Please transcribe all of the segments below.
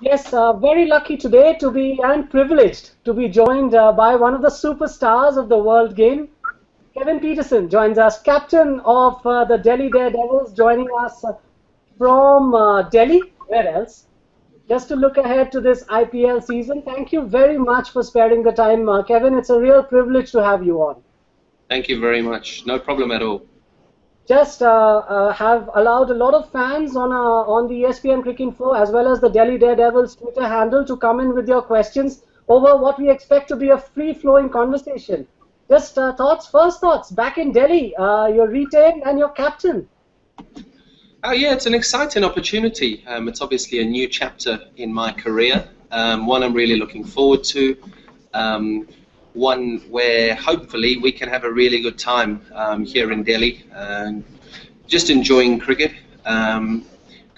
Yes, very lucky today to be and privileged to be joined by one of the superstars of the world game. Kevin Pietersen joins us, captain of the Delhi Daredevils, joining us from Delhi. Where else? Just to look ahead to this IPL season. Thank you very much for sparing the time, Kevin. It's a real privilege to have you on. Thank you very much. No problem at all. Just have allowed a lot of fans on the ESPN Cricket Info as well as the Delhi Daredevils Twitter handle to come in with your questions over what we expect to be a free-flowing conversation. Just first thoughts, back in Delhi, you're retained and you're captain. Oh yeah, it's an exciting opportunity. It's obviously a new chapter in my career, one I'm really looking forward to, one where hopefully we can have a really good time here in Delhi, just enjoying cricket,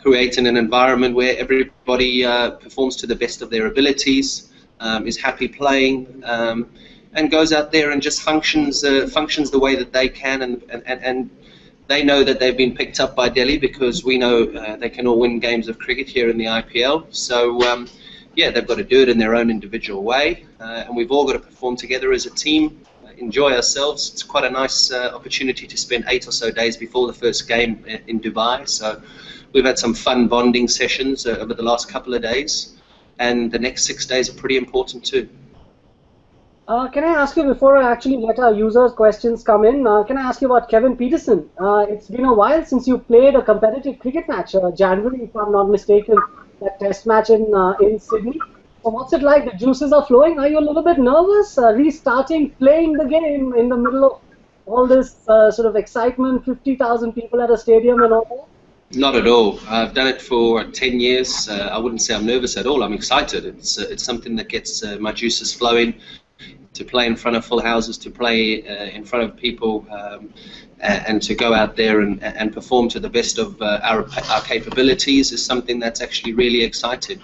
creating an environment where everybody performs to the best of their abilities, is happy playing, and goes out there and just functions the way that they can, and they know that they've been picked up by Delhi because we know they can all win games of cricket here in the IPL. So yeah, they've got to do it in their own individual way, and we've all got to perform together as a team, enjoy ourselves. It's quite a nice opportunity to spend 8 or so days before the first game in Dubai. So we've had some fun bonding sessions over the last couple of days, and the next 6 days are pretty important too. Can I ask you, before I actually let our users' questions come in, can I ask you about Kevin Pietersen? It's been a while since you played a competitive cricket match, January, if I'm not mistaken, that test match in Sydney. So what's it like? The juices are flowing. Are you a little bit nervous restarting playing the game in the middle of all this sort of excitement, 50,000 people at a stadium and all that? Not at all. I've done it for 10 years. I wouldn't say I'm nervous at all. I'm excited. It's something that gets my juices flowing. To play in front of full houses, to play in front of people, and to go out there and perform to the best of our capabilities is something that's actually really exciting.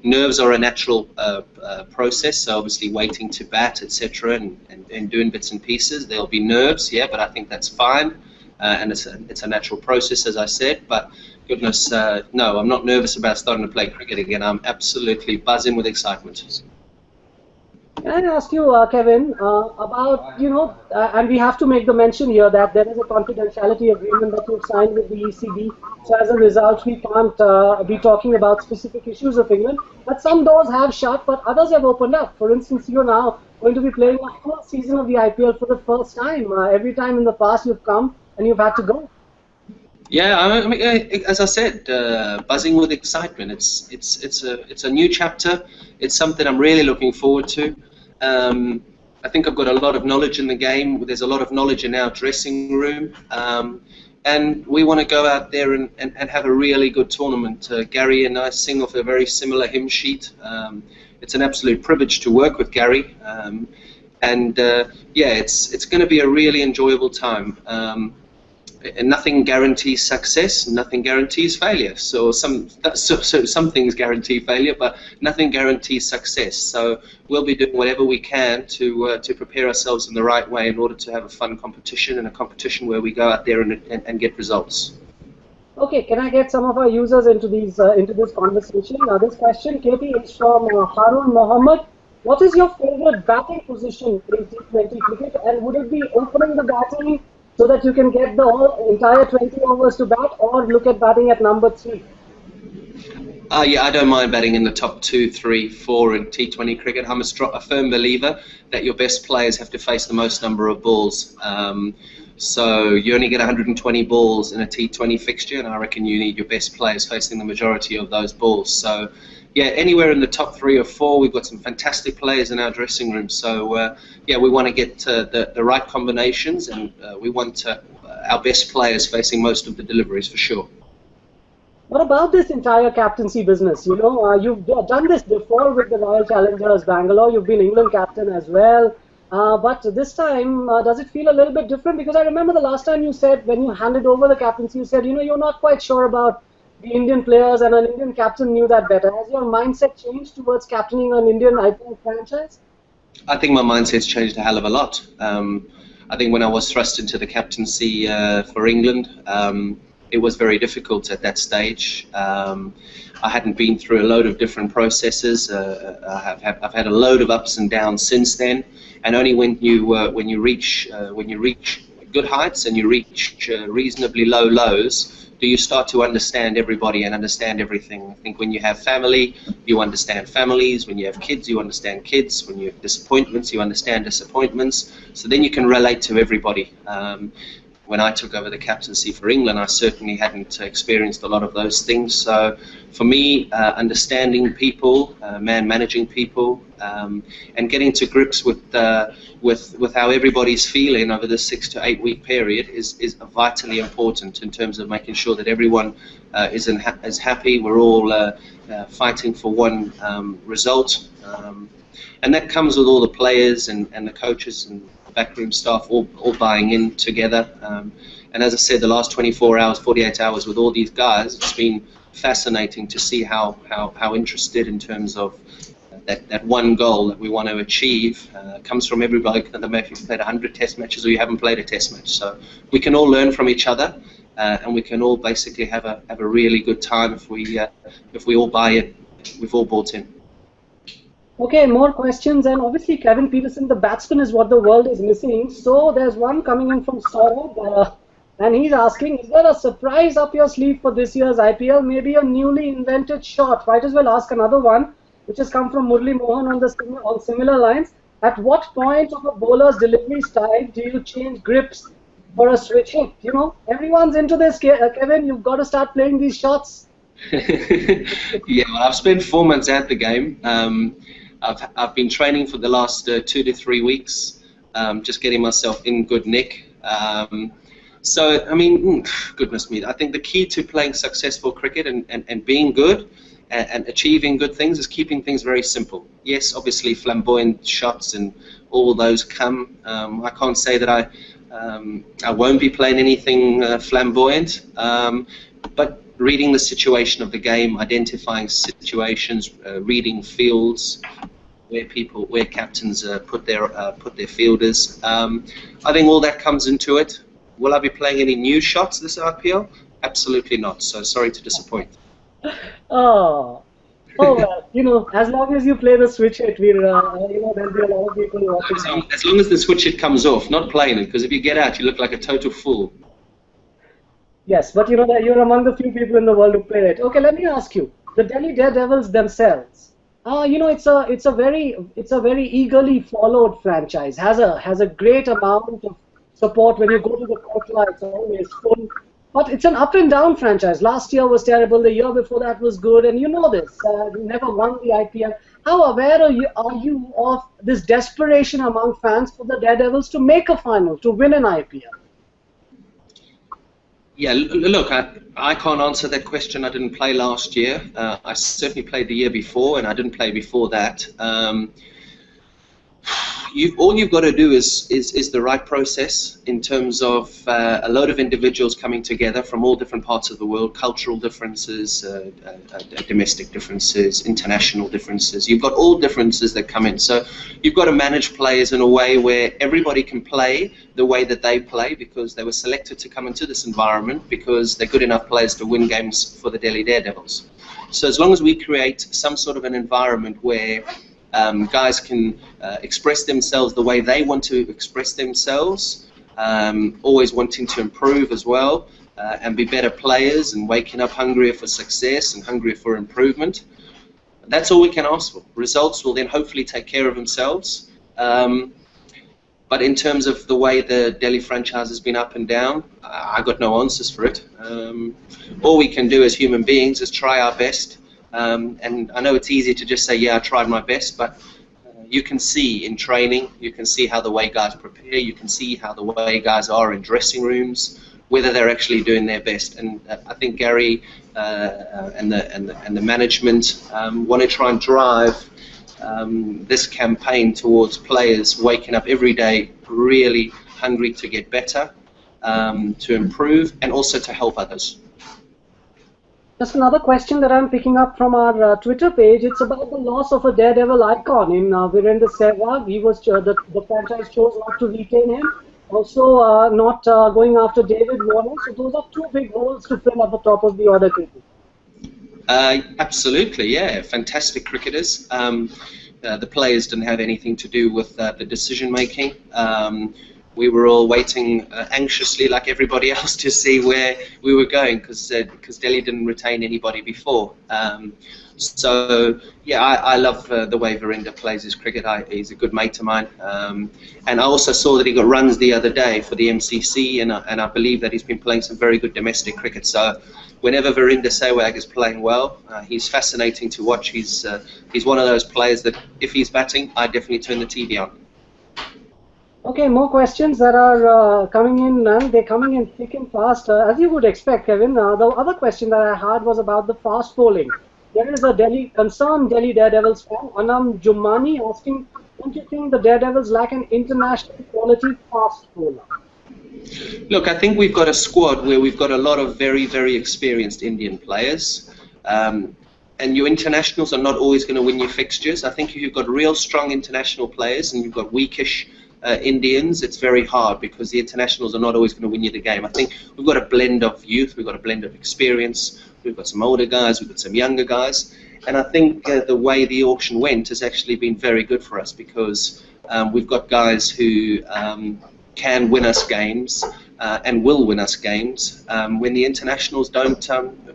Nerves are a natural process, so obviously waiting to bat, etc., and doing bits and pieces, there'll be nerves, yeah, but I think that's fine, and it's a natural process, as I said, but goodness, no, I'm not nervous about starting to play cricket again. I'm absolutely buzzing with excitement. Can I ask you, Kevin, about, and we have to make the mention here that there is a confidentiality agreement that you've signed with the ECB. So as a result, we can't be talking about specific issues of England. But some doors have shut, but others have opened up. For instance, you're now going to be playing a full season of the IPL for the first time. Every time in the past you've come and you've had to go. Yeah, I mean, as I said, buzzing with excitement. It's a new chapter. It's something I'm really looking forward to. I think I've got a lot of knowledge in the game. There's a lot of knowledge in our dressing room, and we want to go out there and have a really good tournament. Gary and I sing off a very similar hymn sheet. It's an absolute privilege to work with Gary, and yeah, it's going to be a really enjoyable time. And nothing guarantees success, nothing guarantees failure. So some things guarantee failure, but nothing guarantees success. So we'll be doing whatever we can to prepare ourselves in the right way in order to have a fun competition, and a competition where we go out there and get results. Okay, can I get some of our users into this conversation? This question, Katie, is from Harun Mohammed. What is your favorite batting position in T20 cricket, and would it be opening the batting so that you can get the entire 20 overs to bat, or look at batting at number 3? Yeah, I don't mind batting in the top 2, 3, 4 in T20 cricket. I'm a firm believer that your best players have to face the most number of balls. So you only get 120 balls in a T20 fixture, and I reckon you need your best players facing the majority of those balls. So yeah, anywhere in the top 3 or 4, we've got some fantastic players in our dressing room. So yeah, we want to get the right combinations, and we want our best players facing most of the deliveries for sure. What about this entire captaincy business? You've done this before with the Royal Challengers Bangalore. You've been England captain as well. But this time, does it feel a little bit different? Because I remember the last time you said, when you handed over the captaincy, you said, you're not quite sure about the Indian players, and an Indian captain knew that better. Has your mindset changed towards captaining an Indian IPL franchise? I think my mindset's changed a hell of a lot. I think when I was thrust into the captaincy for England, it was very difficult at that stage. I hadn't been through a load of different processes. I've had a load of ups and downs since then, and only when you reach good heights and you reach reasonably low lows do you start to understand everybody and understand everything. I think when you have family, you understand families. When you have kids, you understand kids. When you have disappointments, you understand disappointments. So then you can relate to everybody. When I took over the captaincy for England, I certainly hadn't experienced a lot of those things. So for me, understanding people, managing people, and getting to grips with how everybody's feeling over this 6 to 8 week period is vitally important in terms of making sure that everyone is happy. We're all fighting for one result. And that comes with all the players and the coaches and backroom staff all buying in together. And as I said, the last 24 hours, 48 hours with all these guys, it's been fascinating to see how interested in terms of that one goal that we want to achieve comes from everybody. No matter if you've played 100 test matches or you haven't played a test match. So we can all learn from each other, and we can all basically have a really good time if we all buy it. We've all bought in. Okay, more questions, and obviously Kevin Pietersen, the batsman, is what the world is missing. So there's one coming in from Saurabh, and he's asking, is there a surprise up your sleeve for this year's IPL? Maybe a newly invented shot. Might as well ask another one, which has come from Murli Mohan on similar lines. At what point of a bowler's delivery style do you change grips for a switch hit? You know, everyone's into this, Kevin. You've got to start playing these shots. Yeah, well, I've spent 4 months at the game. I've been training for the last 2 to 3 weeks, just getting myself in good nick. So, I mean, goodness me, I think the key to playing successful cricket and being good and achieving good things is keeping things very simple. Yes, obviously flamboyant shots and all those come. I can't say that I won't be playing anything flamboyant, but reading the situation of the game, identifying situations, reading fields, where captains put their fielders. I think all that comes into it. Will I be playing any new shots this IPL? Absolutely not. So sorry to disappoint. Oh well, you know, as long as you play the switch hit, we're you know, there'll be a lot of people watching. As long as the switch hit comes off, not playing it, because if you get out, you look like a total fool. Yes, but you know that you're among the few people in the world who play it. Okay, let me ask you: the Delhi Daredevils themselves. You know, it's a very eagerly followed franchise. Has a great amount of support when you go to the Kotla. It's always full. But it's an up and down franchise. Last year was terrible. The year before that was good, and you know this. You never won the IPL. How aware are you of this desperation among fans for the Daredevils to make a final, to win an IPL? Yeah, look, I can't answer that question. I didn't play last year. I certainly played the year before, and I didn't play before that. All you've got to do is the right process in terms of a load of individuals coming together from all different parts of the world, cultural differences, domestic differences, international differences. You've got all differences that come in. So you've got to manage players in a way where everybody can play the way that they play, because they were selected to come into this environment because they're good enough players to win games for the Delhi Daredevils. So as long as we create some sort of an environment where guys can express themselves the way they want to express themselves, always wanting to improve as well, and be better players and waking up hungrier for success and hungrier for improvement. That's all we can ask for. Results will then hopefully take care of themselves. But in terms of the way the Delhi franchise has been up and down, I got no answers for it. All we can do as human beings is try our best. And I know it's easy to just say, yeah, I tried my best, but you can see in training, you can see how the way guys prepare, you can see how the way guys are in dressing rooms, whether they're actually doing their best. And I think Gary and the management want to try and drive this campaign towards players waking up every day really hungry to get better, to improve, and also to help others. Just another question that I'm picking up from our Twitter page. It's about the loss of a Daredevil icon in Virender Sehwag. He was the franchise chose not to retain him. Also, not going after David Warner. So those are two big holes to fill at the top of the order, cricket. Absolutely, yeah. Fantastic cricketers. The players didn't have anything to do with the decision making. We were all waiting anxiously, like everybody else, to see where we were going because Delhi didn't retain anybody before. So yeah, I love the way Verinder plays his cricket. He's a good mate of mine, and I also saw that he got runs the other day for the MCC, and I believe that he's been playing some very good domestic cricket. So whenever Verinder Sehwag is playing well, he's fascinating to watch. He's one of those players that if he's batting, I definitely turn the TV on. Okay, more questions that are coming in, and they're coming in thick and fast, as you would expect, Kevin. The other question that I had was about the fast bowling. There is a concerned Delhi Daredevils fan, Anam Jumani, asking, don't you think the Daredevils lack an international quality fast bowler? Look, I think we've got a squad where we've got a lot of very, very experienced Indian players. And your internationals are not always going to win your fixtures. I think if you've got real strong international players and you've got weakish Indians, it's very hard because the internationals are not always going to win you the game. I think we've got a blend of youth, we've got a blend of experience, we've got some older guys, we've got some younger guys, and I think the way the auction went has actually been very good for us because we've got guys who can win us games and will win us games when the internationals don't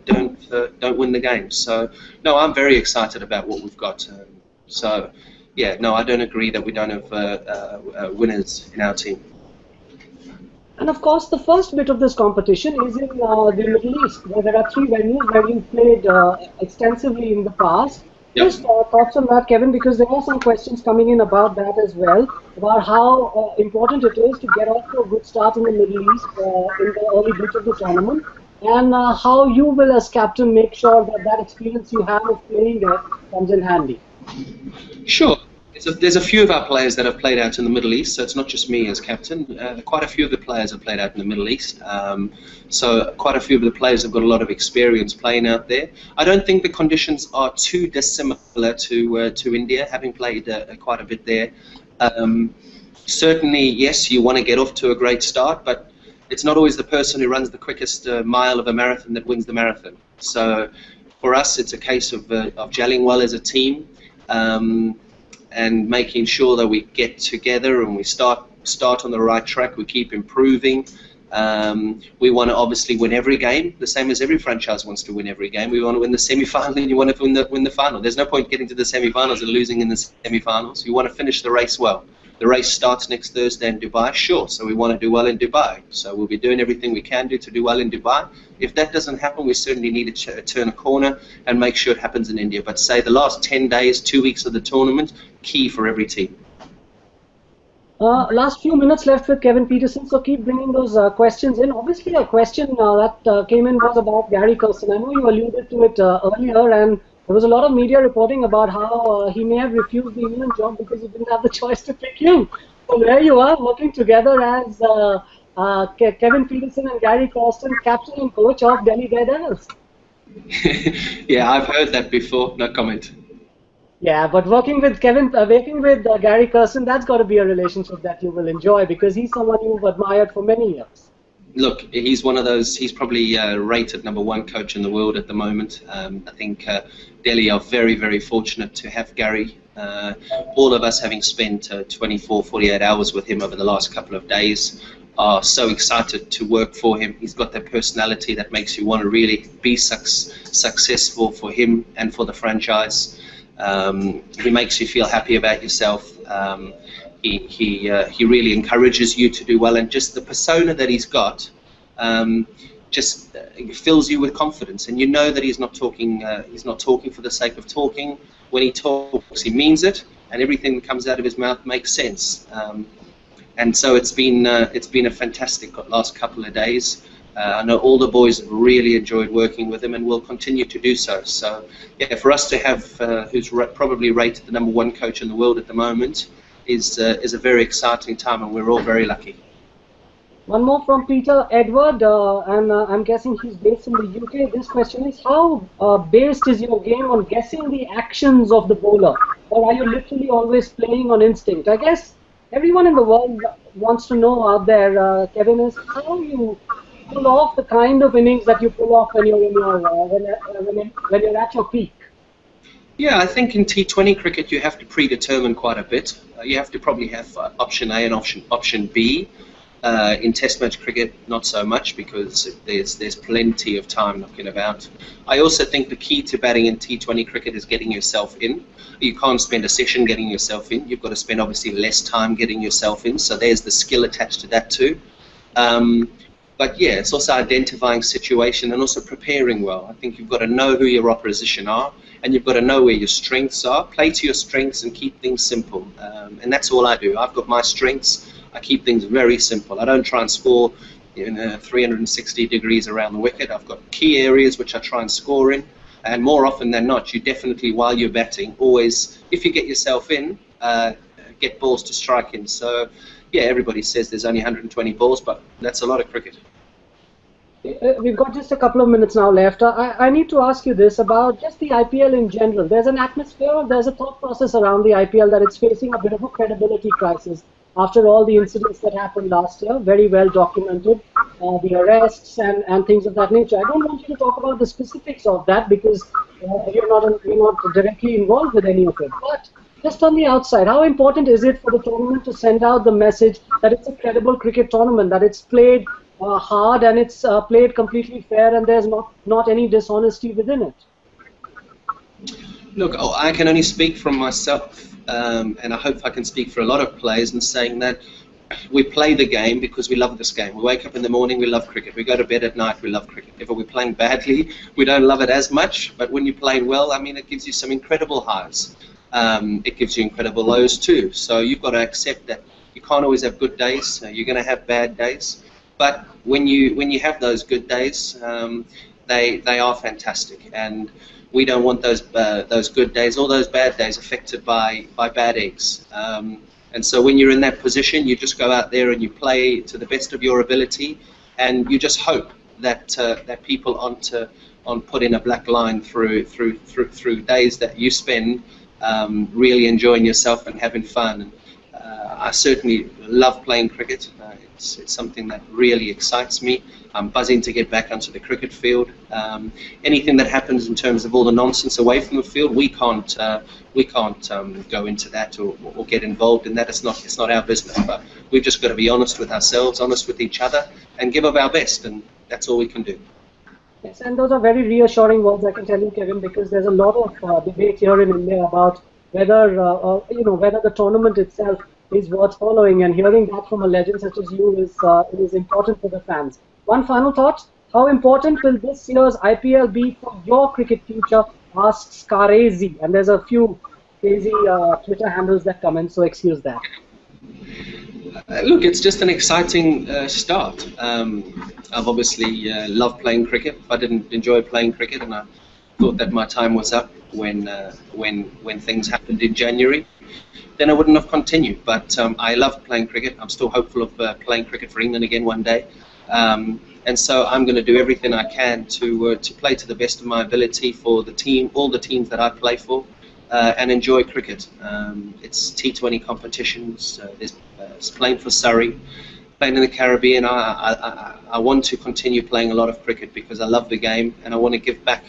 win the games. So no, I'm very excited about what we've got. So. Yeah, no, I don't agree that we don't have winners in our team. And of course, the first bit of this competition is in the Middle East, where there are three venues where you've played extensively in the past. Yep. Just thoughts on that, Kevin, because there are some questions coming in about that as well, about how important it is to get off to a good start in the Middle East in the early bit of the tournament, and how you will, as captain, make sure that that experience you have of playing there comes in handy. Sure. There's a few of our players that have played out in the Middle East, so it's not just me as captain. Quite a few of the players have played out in the Middle East, so quite a few of the players have got a lot of experience playing out there. I don't think the conditions are too dissimilar to India, having played quite a bit there. Certainly, yes, you want to get off to a great start, but it's not always the person who runs the quickest mile of a marathon that wins the marathon. So for us, it's a case of gelling well as a team. And making sure that we get together and we start on the right track, we keep improving. We want to obviously win every game, the same as every franchise wants to win every game. We want to win the semi-final and you want to win the final. There's no point getting to the semi-finals and losing in the semi-finals. You want to finish the race well. The race starts next Thursday in Dubai, sure, so we want to do well in Dubai. So we'll be doing everything we can do to do well in Dubai. If that doesn't happen, we certainly need to turn a corner and make sure it happens in India. But say the last 10 days, 2 weeks of the tournament, key for every team. Last few minutes left with Kevin Pietersen, so keep bringing those questions in. Obviously, a question that came in was about Gary Carlson. I know you alluded to it earlier, and there was a lot of media reporting about how he may have refused the England job because he didn't have the choice to pick you. So there you are, working together as Kevin Pietersen and Gary Carlson, captain and coach of Delhi Daredevils. Yeah, I've heard that before. No comment. Yeah, but working with Gary Carlson, that's got to be a relationship that you will enjoy because he's someone you've admired for many years. Look, he's one of those, he's probably rated #1 coach in the world at the moment. I think Delhi are very, very fortunate to have Gary. All of us having spent 24, 48 hours with him over the last couple of days are so excited to work for him. He's got that personality that makes you want to really be successful for him and for the franchise. He makes you feel happy about yourself. He really encourages you to do well, and just the persona that he's got just fills you with confidence. And you know that he's not talking for the sake of talking. When he talks, he means it, and everything that comes out of his mouth makes sense. And so it's been a fantastic last couple of days. I know all the boys have really enjoyed working with him and will continue to do so. So, yeah, for us to have who's probably rated the #1 coach in the world at the moment is a very exciting time, and we're all very lucky. One more from Peter Edward, and I'm guessing he's based in the UK. This question is, how based is your game on guessing the actions of the bowler, or are you literally always playing on instinct? I guess everyone in the world wants to know out there, Kevin, is how you pull off the kind of innings that you pull off when you're in your when you're at your peak. Yeah, I think in T20 cricket you have to predetermine quite a bit. You have to probably have option A and option B. In Test match cricket, not so much because there's plenty of time knocking about. I also think the key to batting in T20 cricket is getting yourself in. You can't spend a session getting yourself in. You've got to spend obviously less time getting yourself in. So there's the skill attached to that too. But yeah, it's also identifying situation and also preparing well. I think you've got to know who your opposition are, and you've got to know where your strengths are. Play to your strengths and keep things simple. And that's all I do. I've got my strengths. I keep things very simple. I don't try and score in 360 degrees around the wicket. I've got key areas which I try and score in, and more often than not, you definitely, while you're batting, always, if you get yourself in, get balls to strike in. So, yeah, everybody says there's only 120 balls, but that's a lot of cricket. We've got just a couple of minutes now left. I need to ask you this about just the IPL in general. There's an atmosphere, there's a thought process around the IPL that it's facing a bit of a credibility crisis. After all the incidents that happened last year, very well documented, the arrests and things of that nature. I don't want you to talk about the specifics of that because you're not directly involved with any of it. But just on the outside, how important is it for the tournament to send out the message that it's a credible cricket tournament, that it's played hard and it's played completely fair and there's not any dishonesty within it? Look, I can only speak from myself. And I hope I can speak for a lot of players in saying that we play the game because we love this game. We wake up in the morning, we love cricket. We go to bed at night, we love cricket. If we're playing badly, we don't love it as much. But when you're playing well, I mean, it gives you some incredible highs. It gives you incredible lows too. So you've got to accept that you can't always have good days. You're going to have bad days. But when you have those good days, they are fantastic. And we don't want those good days or those bad days affected by bad eggs. And so when you're in that position, you just go out there and you play to the best of your ability, and you just hope that that people aren't put in a black line through days that you spend really enjoying yourself and having fun. And I certainly love playing cricket. It's something that really excites me. I'm buzzing to get back onto the cricket field. Anything that happens in terms of all the nonsense away from the field, we can't go into that or get involved in that. It's not our business. But we've just got to be honest with ourselves, honest with each other, and give up our best. And that's all we can do. Yes, and those are very reassuring words, I can tell you, Kevin, because there's a lot of debate here in India about whether whether the tournament itself is worth following, and hearing that from a legend such as you is important for the fans. One final thought: how important will this year's IPL be for your cricket future? Asks Karezi, and there's a few crazy Twitter handles that come in, so excuse that. Look, it's just an exciting start. I've obviously loved playing cricket. I didn't enjoy playing cricket, and I thought that my time was up when things happened in January. Then I wouldn't have continued. But I love playing cricket. I'm still hopeful of playing cricket for England again one day. And so I'm going to do everything I can to play to the best of my ability for the team, all the teams that I play for, and enjoy cricket. It's T20 competitions. There's playing for Surrey, playing in the Caribbean. I want to continue playing a lot of cricket because I love the game and I want to give back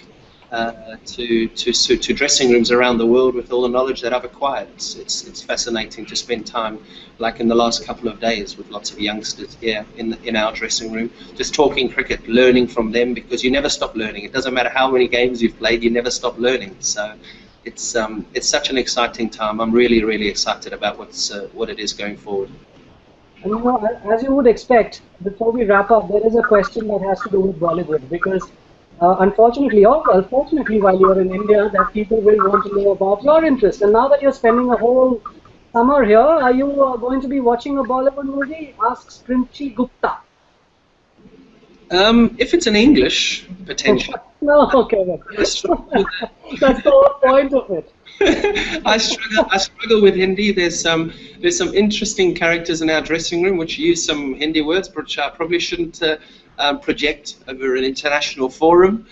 to dressing rooms around the world with all the knowledge that I've acquired. It's fascinating to spend time, like in the last couple of days, with lots of youngsters here in our dressing room, just talking cricket, learning from them, because you never stop learning. It doesn't matter how many games you've played, you never stop learning. So it's such an exciting time. I'm really, really excited about what it is going forward. And you know, as you would expect, before we wrap up, there is a question that has to do with Bollywood, because unfortunately, or well, fortunately, while you're in India, that people will want to know about your interest. And now that you're spending a whole summer here, are you going to be watching a Bollywood movie? Asks Princhi Gupta. If it's in English, potentially. No, okay. That's the whole point of it. I struggle with Hindi. There's some interesting characters in our dressing room which use some Hindi words, which I probably shouldn't project over an international forum.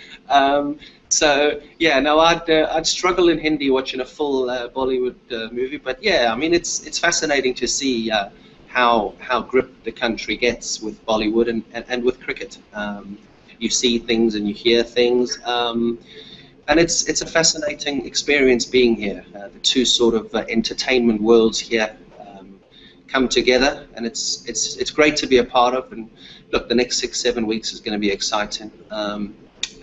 So yeah, no, I'd struggle in Hindi watching a full Bollywood movie, but yeah, I mean it's fascinating to see how gripped the country gets with Bollywood and with cricket. You see things and you hear things, and it's a fascinating experience being here. The two sort of entertainment worlds here come together, and it's great to be a part of. And look, the next 6-7 weeks is going to be exciting.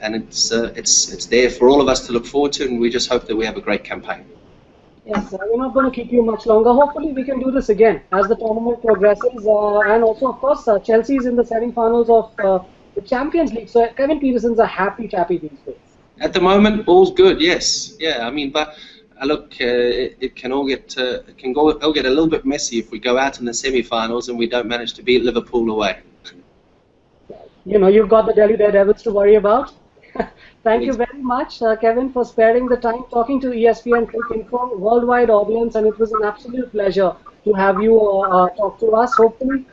And it's there for all of us to look forward to, and we just hope that we have a great campaign. Yes, we're not going to keep you much longer. Hopefully, we can do this again as the tournament progresses, and also, of course, Chelsea's in the semi-finals of the Champions League. So Kevin Pietersen's a happy chappy these days. At the moment, all's good. Yes, yeah. I mean, but look, it can all get it'll get a little bit messy if we go out in the semi-finals and we don't manage to beat Liverpool away. You know, you've got the Delhi Daredevils to worry about. Thank you very much, Kevin, for sparing the time talking to ESPN Cricinfo worldwide audience, and it was an absolute pleasure to have you talk to us. Hopefully,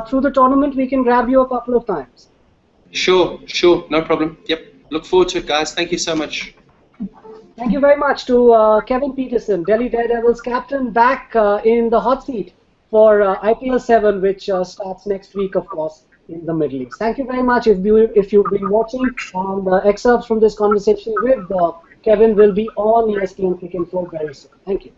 through the tournament, we can grab you a couple of times. Sure, no problem. Yep, look forward to it, guys. Thank you so much. Thank you very much to Kevin Pietersen, Delhi Daredevils captain, back in the hot seat for IPL 7, which starts next week, of course, in the Middle East. Thank you very much. If you've been watching, and excerpts from this conversation with Kevin will be on ESPN Cricinfo very soon. Thank you.